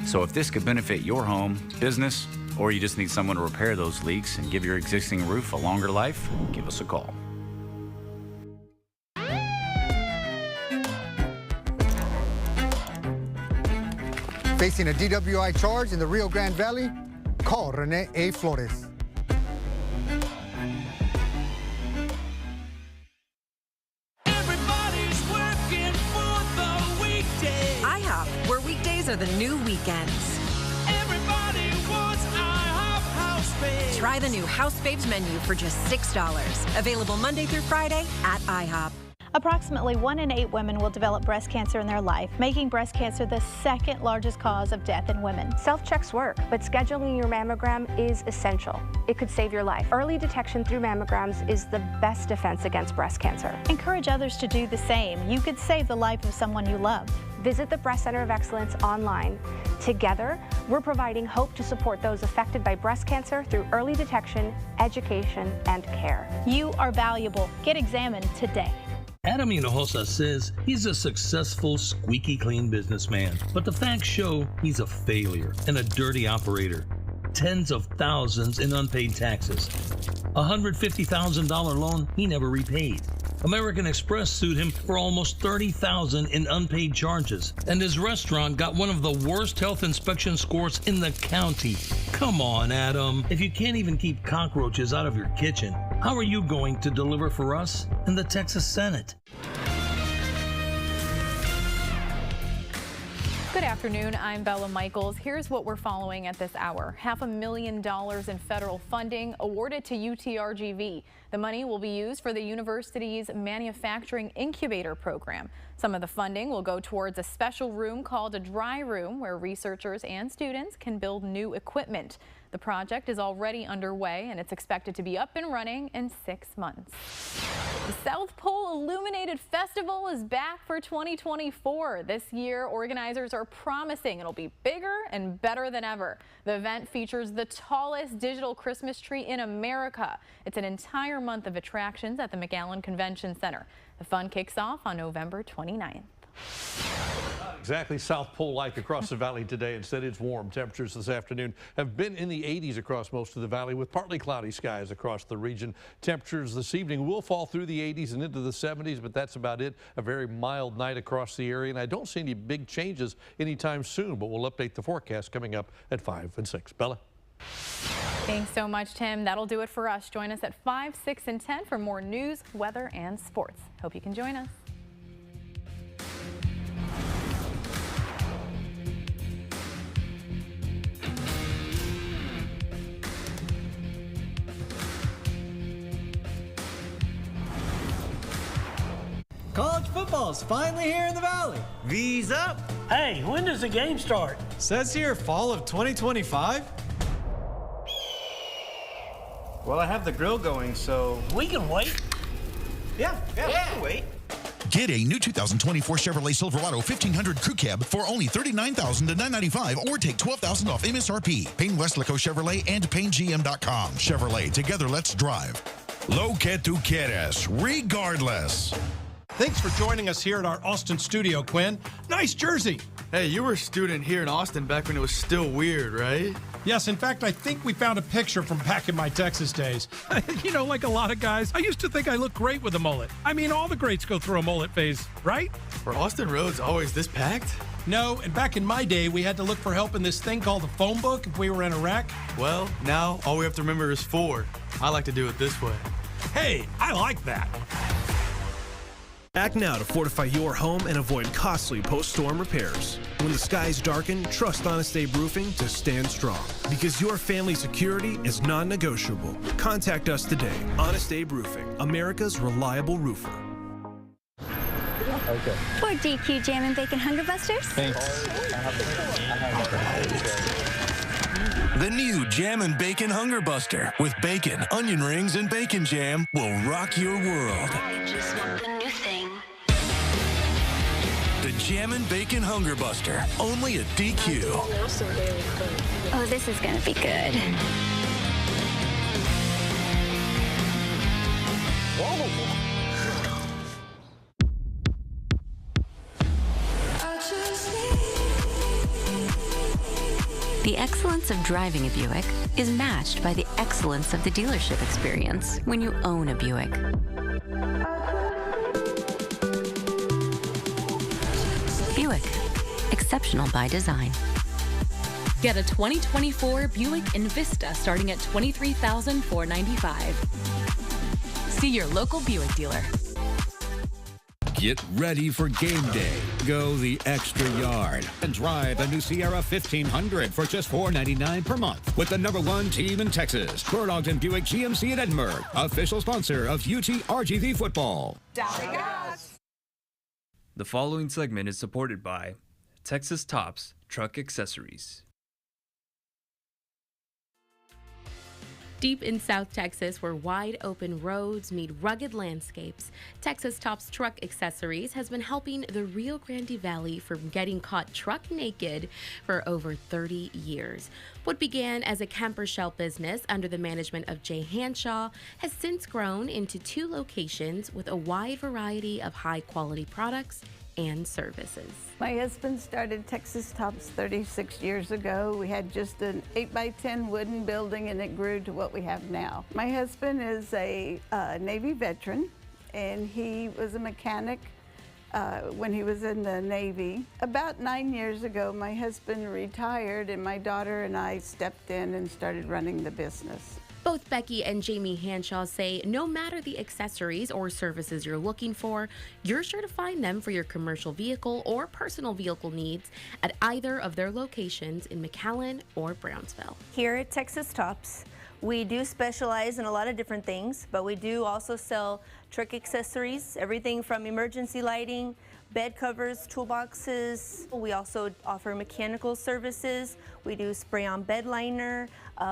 So if this could benefit your home, business, or you just need someone to repair those leaks and give your existing roof a longer life, give us a call. Facing a DWI charge in the Rio Grande Valley? Call Rene A. Flores. Everybody's working for the weekday. IHOP, where weekdays are the new weekends. Everybody wants IHOP House Babes. Try the new House Babes menu for just $6. Available Monday through Friday at IHOP. Approximately 1 in 8 women will develop breast cancer in their life, making breast cancer the second largest cause of death in women. Self-checks work, but scheduling your mammogram is essential. It could save your life. Early detection through mammograms is the best defense against breast cancer. Encourage others to do the same. You could save the life of someone you love. Visit the Breast Center of Excellence online. Together, we're providing hope to support those affected by breast cancer through early detection, education, and care. You are valuable. Get examined today. Adam Hinojosa says he's a successful, squeaky clean businessman, but the facts show he's a failure and a dirty operator. Tens of thousands in unpaid taxes. A $150,000 loan he never repaid. American Express sued him for almost $30,000 in unpaid charges, and his restaurant got one of the worst health inspection scores in the county. Come on, Adam. If you can't even keep cockroaches out of your kitchen, how are you going to deliver for us in the Texas Senate? Good afternoon, I'm Bella Michaels. Here's what we're following at this hour. $500,000 in federal funding awarded to UTRGV. The money will be used for the university's manufacturing incubator program. Some of the funding will go towards a special room called a dry room where researchers and students can build new equipment. The project is already underway and it's expected to be up and running in 6 months. The South Pole Illuminated Festival is back for 2024. This year, organizers are promising it'll be bigger and better than ever. The event features the tallest digital Christmas tree in America. It's an entire month of attractions at the McAllen Convention Center. The fun kicks off on November 29th. Not exactly South Pole-like across the valley today. Instead, it's warm. Temperatures this afternoon have been in the 80s across most of the valley with partly cloudy skies across the region. Temperatures this evening will fall through the 80s and into the 70s, but that's about it. A very mild night across the area, and I don't see any big changes anytime soon, but we'll update the forecast coming up at 5 and 6. Bella? Thanks so much, Tim. That'll do it for us. Join us at 5, 6, and 10 for more news, weather, and sports. Hope you can join us. College football's finally here in the Valley. V's up. Hey, when does the game start? Says here fall of 2025. Well, I have the grill going, so... We can wait. Yeah, we can wait. Get a new 2024 Chevrolet Silverado 1500 Crew Cab for only $39,000 to $995 or take $12,000 off MSRP. Payne Westlaco Chevrolet and PayneGM.com. Chevrolet, together let's drive. Lo que tú quieres, regardless. Thanks for joining us here at our Austin studio, Quinn. Nice jersey. Hey, you were a student here in Austin back when it was still weird, right? Yes, in fact, I think we found a picture from back in my Texas days. You know, like a lot of guys, I used to think I looked great with a mullet. I mean, all the greats go through a mullet phase, right? Were Austin roads always this packed? No, and back in my day, we had to look for help in this thing called a phone book if we were in a wreck. Well, now all we have to remember is 4. I like to do it this way. Hey, I like that. Act now to fortify your home and avoid costly post-storm repairs. When the skies darken, trust Honest Abe Roofing to stand strong. Because your family security is non-negotiable. Contact us today. Honest Abe Roofing, America's reliable roofer. Okay. For DQ Jam and Bacon Hunger Busters. Thanks. The new Jam and Bacon Hunger Buster with bacon, onion rings, and bacon jam will rock your world. I just want the new thing. The Jam and Bacon Hunger Buster, only at DQ. Oh, this is gonna be good. The excellence of driving a Buick is matched by the excellence of the dealership experience when you own a Buick. Buick, exceptional by design. Get a 2024 Buick Envista starting at $23,495. See your local Buick dealer. Get ready for game day. Go the extra yard and drive the new Sierra 1500 for just $4.99 per month with the #1 team in Texas, Fort Ogden Buick GMC in Edinburgh, official sponsor of UT-RGV football. The following segment is supported by Texas Tops Truck Accessories. Deep in South Texas, where wide open roads meet rugged landscapes, Texas Tops Truck Accessories has been helping the Rio Grande Valley from getting caught truck naked for over 30 years. What began as a camper shell business under the management of Jay Hanshaw has since grown into 2 locations with a wide variety of high-quality products and services. My husband started Texas Tops 36 years ago. We had just an 8x10 wooden building and it grew to what we have now. My husband is a Navy veteran and he was a mechanic when he was in the Navy. About 9 years ago, my husband retired and my daughter and I stepped in and started running the business. Both Becky and Jamie Hanshaw say no matter the accessories or services you're looking for, you're sure to find them for your commercial vehicle or personal vehicle needs at either of their locations in McAllen or Brownsville. Here at Texas Tops, we do specialize in a lot of different things, but we do also sell truck accessories, everything from emergency lighting, bed covers, toolboxes. We also offer mechanical services. We do spray-on bed liner,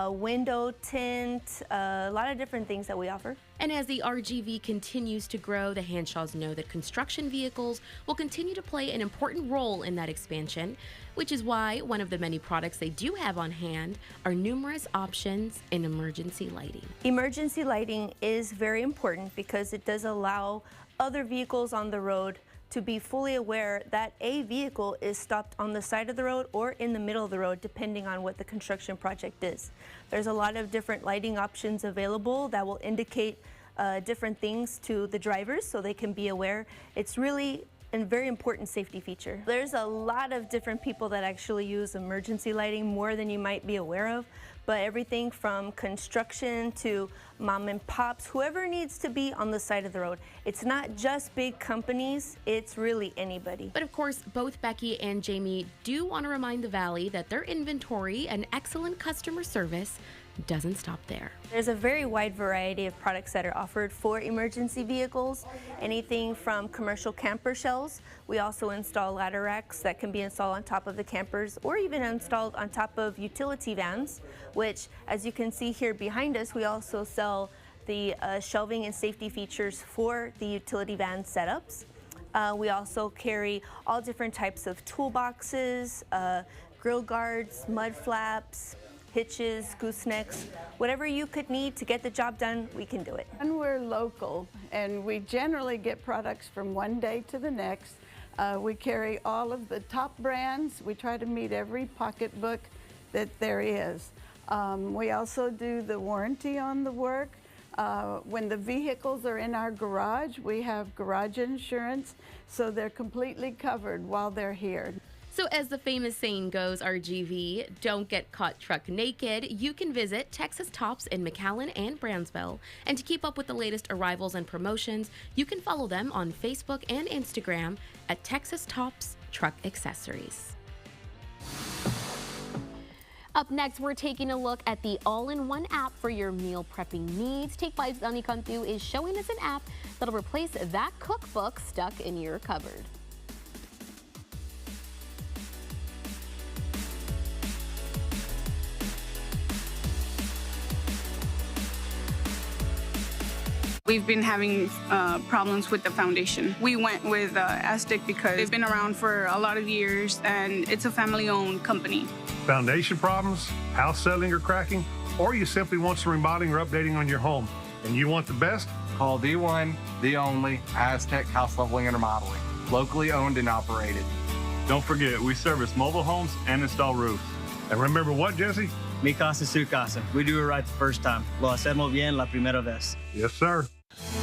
window tint, a lot of different things that we offer. And as the RGV continues to grow, the Hanshaws know that construction vehicles will continue to play an important role in that expansion, which is why one of the many products they do have on hand are numerous options in emergency lighting. Emergency lighting is very important because it does allow other vehicles on the road to be fully aware that a vehicle is stopped on the side of the road or in the middle of the road, depending on what the construction project is. There's a lot of different lighting options available that will indicate different things to the drivers so they can be aware. It's really a very important safety feature. There's a lot of different people that actually use emergency lighting, more than you might be aware of, but everything from construction to mom and pops, whoever needs to be on the side of the road. It's not just big companies, it's really anybody. But of course, both Becky and Jamie do want to remind the Valley that their inventory and excellent customer service doesn't stop there. There's a very wide variety of products that are offered for emergency vehicles, anything from commercial camper shells. We also install ladder racks that can be installed on top of the campers or even installed on top of utility vans, which, as you can see here behind us, we also sell the shelving and safety features for the utility van setups. We also carry all different types of toolboxes, grill guards, mud flaps, hitches, goosenecks, whatever you could need to get the job done, we can do it. And we're local, and we generally get products from one day to the next. We carry all of the top brands. We try to meet every pocketbook that there is. We also do the warranty on the work. When the vehicles are in our garage, we have garage insurance, so they're completely covered while they're here. So as the famous saying goes, RGV, don't get caught truck naked. You can visit Texas Tops in McAllen and Brownsville. And to keep up with the latest arrivals and promotions, you can follow them on Facebook and Instagram at Texas Tops Truck Accessories. Up next, we're taking a look at the all-in-one app for your meal prepping needs. Take 5's Dani Cantu is showing us an app that'll replace that cookbook stuck in your cupboard. We've been having problems with the foundation. We went with Aztec because they've been around for a lot of years and it's a family-owned company. Foundation problems, house settling or cracking, or you simply want some remodeling or updating on your home, and you want the best? Call the one, the only Aztec House Leveling and Remodeling, locally owned and operated. Don't forget, we service mobile homes and install roofs. And remember what, Jesse? Mi casa, su casa. We do it right the first time. Lo hacemos bien la primera vez. Yes, sir.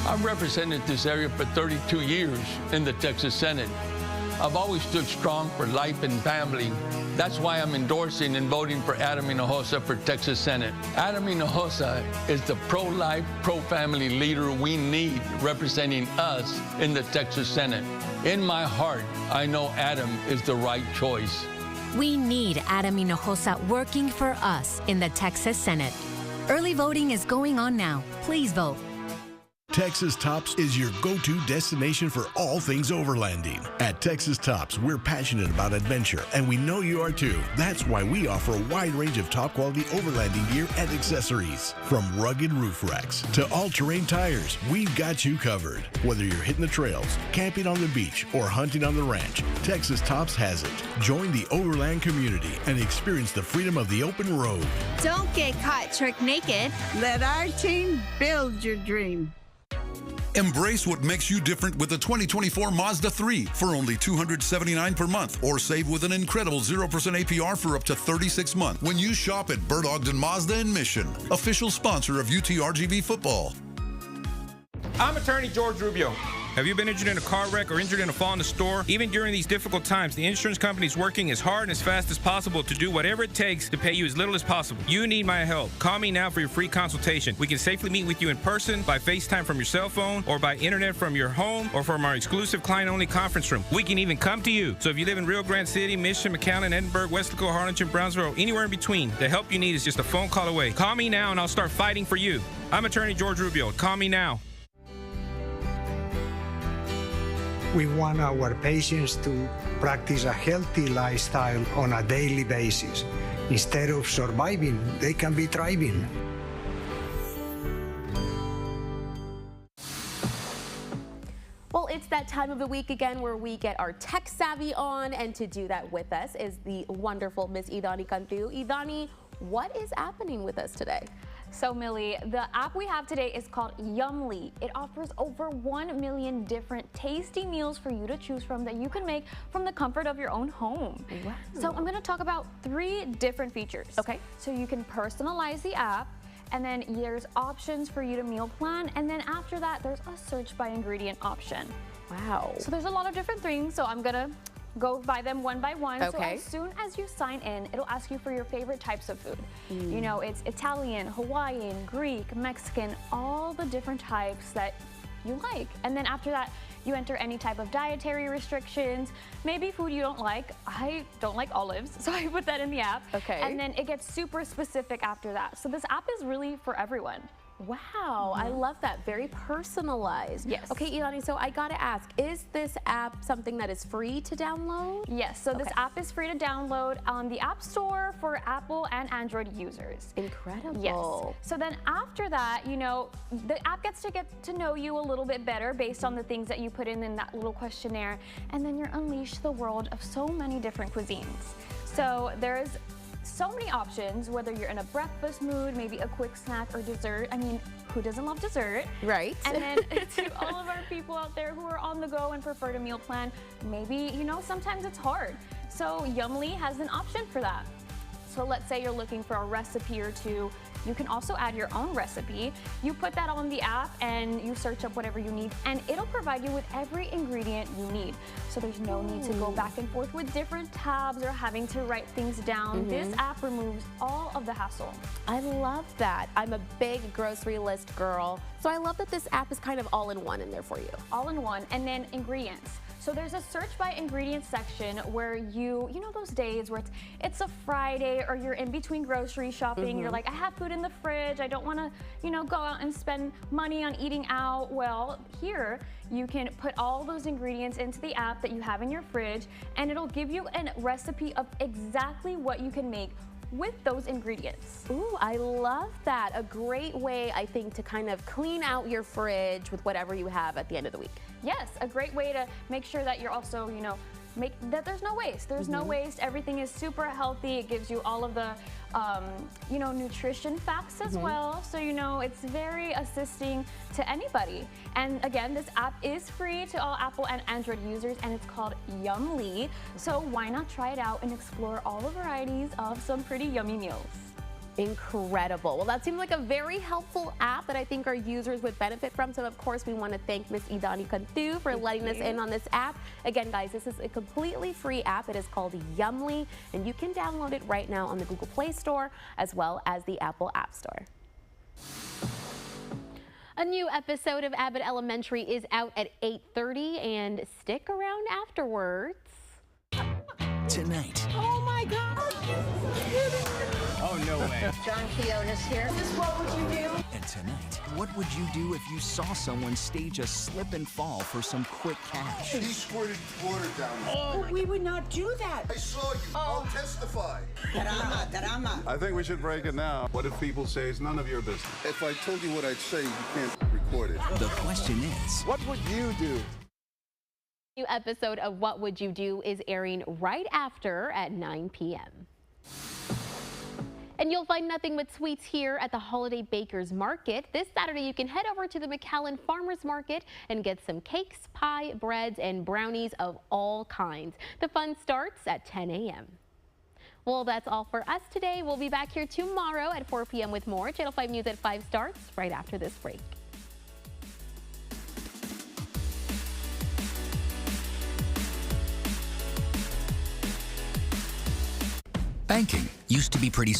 I've represented this area for 32 years in the Texas Senate. I've always stood strong for life and family. That's why I'm endorsing and voting for Adam Hinojosa for Texas Senate. Adam Hinojosa is the pro-life, pro-family leader we need representing us in the Texas Senate. In my heart, I know Adam is the right choice. We need Adam Hinojosa working for us in the Texas Senate. Early voting is going on now. Please vote. Texas Tops is your go-to destination for all things overlanding. At Texas Tops, we're passionate about adventure, and we know you are too. That's why we offer a wide range of top-quality overlanding gear and accessories. From rugged roof racks to all-terrain tires, we've got you covered. Whether you're hitting the trails, camping on the beach, or hunting on the ranch, Texas Tops has it. Join the overland community and experience the freedom of the open road. Don't get caught trick naked. Let our team build your dream. Embrace what makes you different with the 2024 Mazda 3 for only $279 per month, or save with an incredible 0% APR for up to 36 months when you shop at Bert Ogden Mazda in Mission, official sponsor of UTRGV football. I'm attorney George Rubio. Have you been injured in a car wreck or injured in a fall in the store? Even during these difficult times, the insurance company is working as hard and as fast as possible to do whatever it takes to pay you as little as possible. You need my help. Call me now for your free consultation. We can safely meet with you in person, by FaceTime from your cell phone, or by internet from your home, or from our exclusive client-only conference room. We can even come to you. So if you live in Rio Grande City, Mission, McAllen, Edinburgh, Westlaco, Harlingen, Brownsville, or anywhere in between, the help you need is just a phone call away. Call me now and I'll start fighting for you. I'm attorney George Rubio. Call me now. We want our patients to practice a healthy lifestyle on a daily basis. Instead of surviving, they can be thriving. Well, it's that time of the week again where we get our tech savvy on, and to do that with us is the wonderful Miss Idani Cantu. Idani, what is happening with us today? So Millie, the app we have today is called Yummly. It offers over 1 million different tasty meals for you to choose from that you can make from the comfort of your own home. Wow. So I'm going to talk about 3 different features. Okay. So you can personalize the app, and then there's options for you to meal plan, and then after that there's a search by ingredient option. Wow. So there's a lot of different things, so I'm going to go by them one by one. Okay. So as soon as you sign in, it'll ask you for your favorite types of food. You know, it's Italian, Hawaiian, Greek, Mexican, all the different types that you like. And then after that, you enter any type of dietary restrictions, maybe food you don't like. I don't like olives, so I put that in the app. Okay. And then it gets super specific after that. So this app is really for everyone. Wow, I love that. Very personalized. Yes. Okay, Ilani, so I gotta ask, is this app something that is free to download? Yes, so this app is free to download on the App Store for Apple and Android users. Incredible. Yes. So then after that, you know, the app gets to know you a little bit better based on the things that you put in that little questionnaire, and then you're unleashed the world of so many different cuisines. So there's so many options, whether you're in a breakfast mood, maybe a quick snack or dessert. I mean, who doesn't love dessert? Right. And then to all of our people out there who are on the go and prefer to meal plan, maybe, you know, sometimes it's hard. So Yummly has an option for that. So let's say you're looking for a recipe or two. You can also add your own recipe. You put that on the app and you search up whatever you need, and it'll provide you with every ingredient you need. So there's no need to go back and forth with different tabs or having to write things down. This app removes all of the hassle. I love that. I'm a big grocery list girl, so I love that this app is kind of all in one in there for you. All in one, and then ingredients. So there's a search by ingredients section where you know those days where it's a Friday or you're in between grocery shopping, you're like, I have food in the fridge, I don't want to, you know, go out and spend money on eating out. Well, here you can put all those ingredients into the app that you have in your fridge, and it'll give you a recipe of exactly what you can make with those ingredients. Ooh, I love that. A great way, I think, to kind of clean out your fridge with whatever you have at the end of the week. Yes, a great way to make sure that you're also, you know, make that there's no waste. There's no waste. Everything is super healthy. It gives you all of the, you know, nutrition facts as well. So, you know, it's very assisting to anybody. And again, this app is free to all Apple and Android users, and it's called Yummly. So why not try it out and explore all the varieties of some pretty yummy meals? Incredible. Well, that seems like a very helpful app that I think our users would benefit from. So, of course, we want to thank Miss Idani Cantu for letting us in on this app. Again, guys, this is a completely free app. It is called Yummly, and you can download it right now on the Google Play Store as well as the Apple App Store. A new episode of Abbott Elementary is out at 8:30, and stick around afterwards. Tonight. Oh my God! Oh, no way. John Quiones here. This what would you do? And tonight, what would you do if you saw someone stage a slip and fall for some quick cash? He squirted water down me. Oh, we would not do that. I saw you. I'll testify. Drama. I think we should break it now. What if people say it's none of your business? If I told you what I'd say, you can't record it. The question is, what would you do? New episode of What Would You Do is airing right after at 9 p.m. And you'll find nothing but sweets here at the Holiday Bakers Market. This Saturday, you can head over to the McAllen Farmers Market and get some cakes, pie, breads, and brownies of all kinds. The fun starts at 10 a.m. Well, that's all for us today. We'll be back here tomorrow at 4 p.m. with more. Channel 5 News at 5 starts right after this break. banking used to be pretty